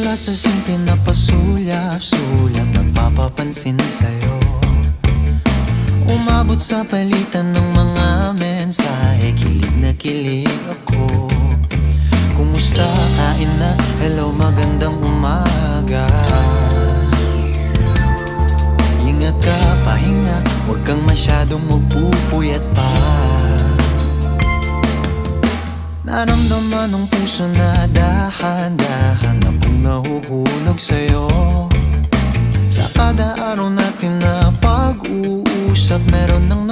ka sa simple na pasulyap-sulyap, nagpapapansin sa'yo. Umabot sa palitan ng mga mensahe, kilig na kilig ako. Kumusta, kain na, hello, magandang umaga. Ingat ka, pahinga, huwag kang masyadong magpupuyat pa. Naramdaman ng puso na dahan-dahan akong nahuhulog sa'yo. Sa kada araw natin na pag-uusap, meron ng